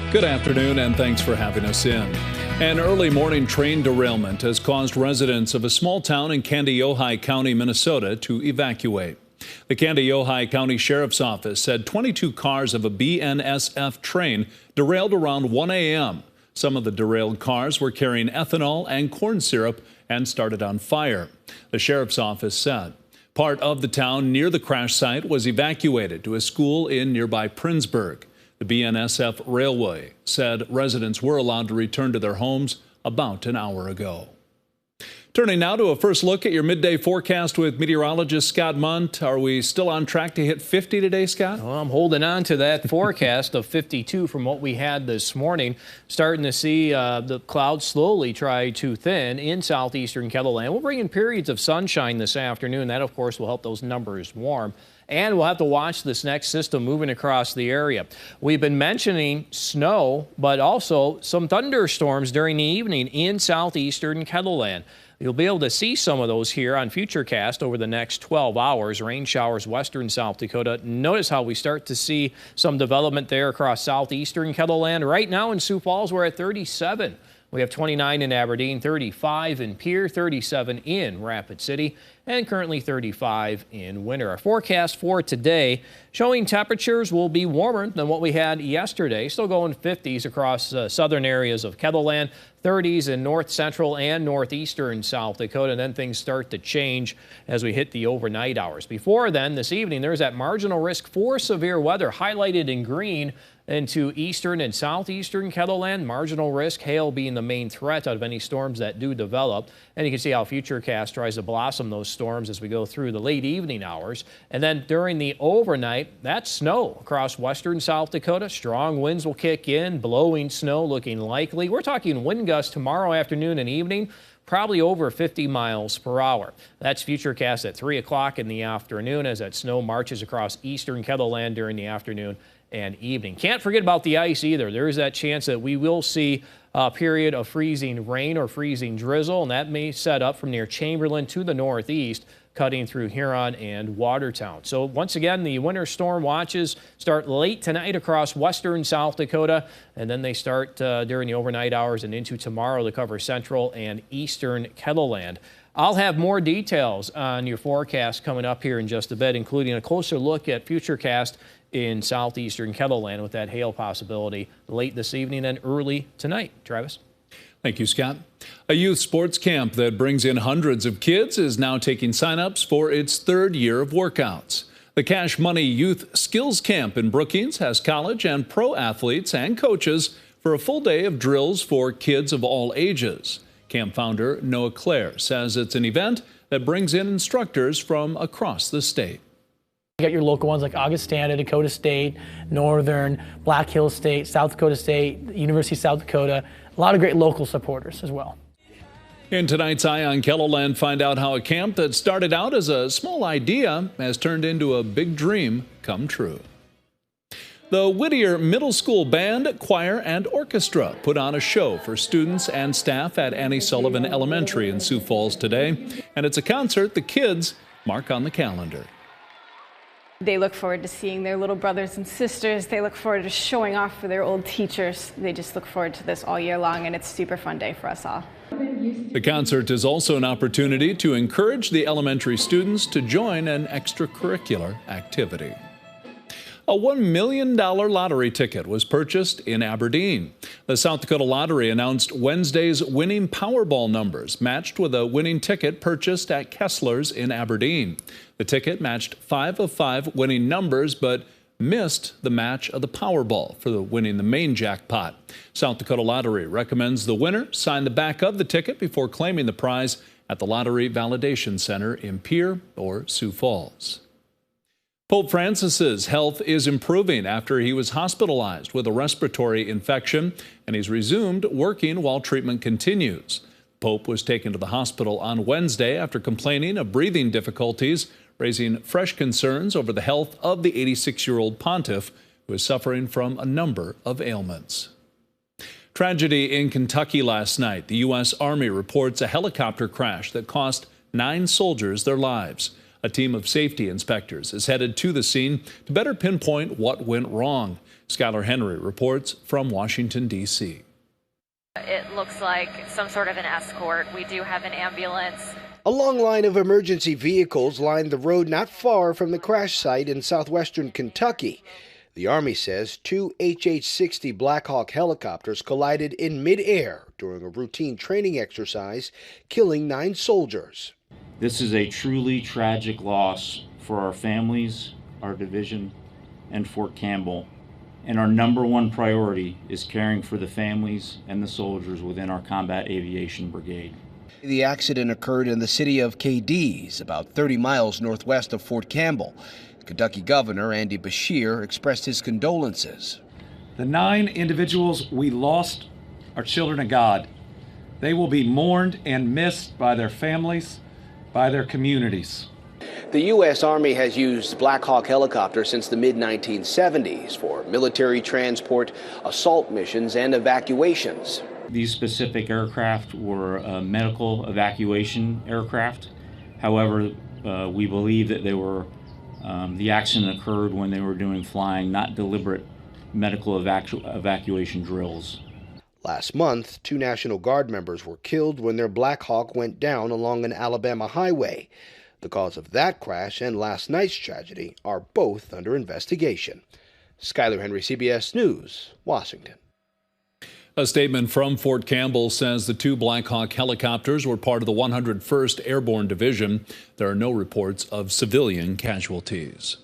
Good afternoon and thanks for having us in. An early morning train derailment has caused residents of a small town in Kandiyohi County, Minnesota to evacuate. The Kandiyohi County Sheriff's Office said 22 cars of a BNSF train derailed around 1 a.m. Some of the derailed cars were carrying ethanol and corn syrup and started on fire. The Sheriff's Office said part of the town near the crash site was evacuated to a school in nearby Princeburg. The BNSF Railway said residents were allowed to return to their homes about an hour ago. Turning now to a first look at your midday forecast with meteorologist Scott Munt. Are we still on track to hit 50 today, Scott? Well, I'm holding on to that forecast of 52 from what we had this morning. Starting to see the clouds slowly try to thin in southeastern Kettleland. We'll bring in periods of sunshine this afternoon. That, of course, will help those numbers warm. And we'll have to watch this next system moving across the area. We've been mentioning snow, but also some thunderstorms during the evening in southeastern Kettleland. You'll be able to see some of those here on Futurecast over the next 12 hours. Rain showers western South Dakota. Notice how we start to see some development there across southeastern Kettleland. Right now in Sioux Falls, we're at 37. We have 29 in Aberdeen, 35 in Pierre, 37 in Rapid City, and currently 35 in Winter. Our forecast for today showing temperatures will be warmer than what we had yesterday. Still going 50s across southern areas of Kettleland, 30s in north central and northeastern South Dakota. And then things start to change as we hit the overnight hours. Before then, this evening, there's that marginal risk for severe weather highlighted in green into eastern and southeastern Kettleland. Marginal risk, hail being the main threat out of any storms that do develop. And you can see how Futurecast tries to blossom those storms as we go through the late evening hours. And then during the overnight, that's snow across western South Dakota. Strong winds will kick in, blowing snow looking likely. We're talking wind gusts tomorrow afternoon and evening, probably over 50 miles per hour. That's Futurecast at 3 o'clock in the afternoon as that snow marches across eastern Kettleland during the afternoon and evening. Can't forget about the ice either. There is that chance that we will see a period of freezing rain or freezing drizzle, and that may set up from near Chamberlain to the northeast, cutting through Huron and Watertown. So once again, the winter storm watches start late tonight across western South Dakota, and then they start during the overnight hours and into tomorrow to cover central and eastern Kettleland. I'll have more details on your forecast coming up here in just a bit, including a closer look at Futurecast in southeastern Kettleland with that hail possibility late this evening and early tonight. Travis? Thank you, Scott. A youth sports camp that brings in hundreds of kids is now taking sign-ups for its third year of workouts. The Cash Money Youth Skills Camp in Brookings has college and pro athletes and coaches for a full day of drills for kids of all ages. Camp founder Noah Clare says it's an event that brings in instructors from across the state. You got your local ones like Augustana, Dakota State, Northern, Black Hills State, South Dakota State, University of South Dakota. A lot of great local supporters as well. In tonight's Eye on Kettleland, find out how a camp that started out as a small idea has turned into a big dream come true. The Whittier Middle School Band, Choir, and Orchestra put on a show for students and staff at Annie Sullivan Elementary in Sioux Falls today. And it's a concert the kids mark on the calendar. They look forward to seeing their little brothers and sisters. They look forward to showing off for their old teachers. They just look forward to this all year long, and it's a super fun day for us all. The concert is also an opportunity to encourage the elementary students to join an extracurricular activity. A $1 million lottery ticket was purchased in Aberdeen. The South Dakota Lottery announced Wednesday's winning Powerball numbers, matched with a winning ticket purchased at Kessler's in Aberdeen. The ticket matched 5 of 5 winning numbers, but missed the match of the Powerball for winning the main jackpot. South Dakota Lottery recommends the winner sign the back of the ticket before claiming the prize at the Lottery Validation Center in Pierre or Sioux Falls. Pope Francis's health is improving after he was hospitalized with a respiratory infection, and he's resumed working while treatment continues. Pope was taken to the hospital on Wednesday after complaining of breathing difficulties, raising fresh concerns over the health of the 86-year-old pontiff, who is suffering from a number of ailments. Tragedy in Kentucky last night. The U.S. Army reports a helicopter crash that cost 9 soldiers their lives. A team of safety inspectors is headed to the scene to better pinpoint what went wrong. Skylar Henry reports from Washington, D.C. It looks like some sort of an escort. We do have an ambulance. A long line of emergency vehicles lined the road not far from the crash site in southwestern Kentucky. The Army says two HH-60 Black Hawk helicopters collided in midair during a routine training exercise, killing 9 soldiers. This is a truly tragic loss for our families, our division, and Fort Campbell. And our number one priority is caring for the families and the soldiers within our combat aviation brigade. The accident occurred in the city of Cadiz, about 30 miles northwest of Fort Campbell. Kentucky Governor Andy Beshear expressed his condolences. The 9 individuals we lost are children of God. They will be mourned and missed by their families, by their communities. The U.S. Army has used Black Hawk helicopters since the mid-1970s for military transport, assault missions, and evacuations. These specific aircraft were medical evacuation aircraft. However, we believe that they were the accident occurred when they were doing flying, not deliberate medical evacuation drills. Last month, 2 National Guard members were killed when their Black Hawk went down along an Alabama highway. The cause of that crash and last night's tragedy are both under investigation. Skylar Henry, CBS News, Washington. A statement from Fort Campbell says the 2 Black Hawk helicopters were part of the 101st Airborne Division. There are no reports of civilian casualties.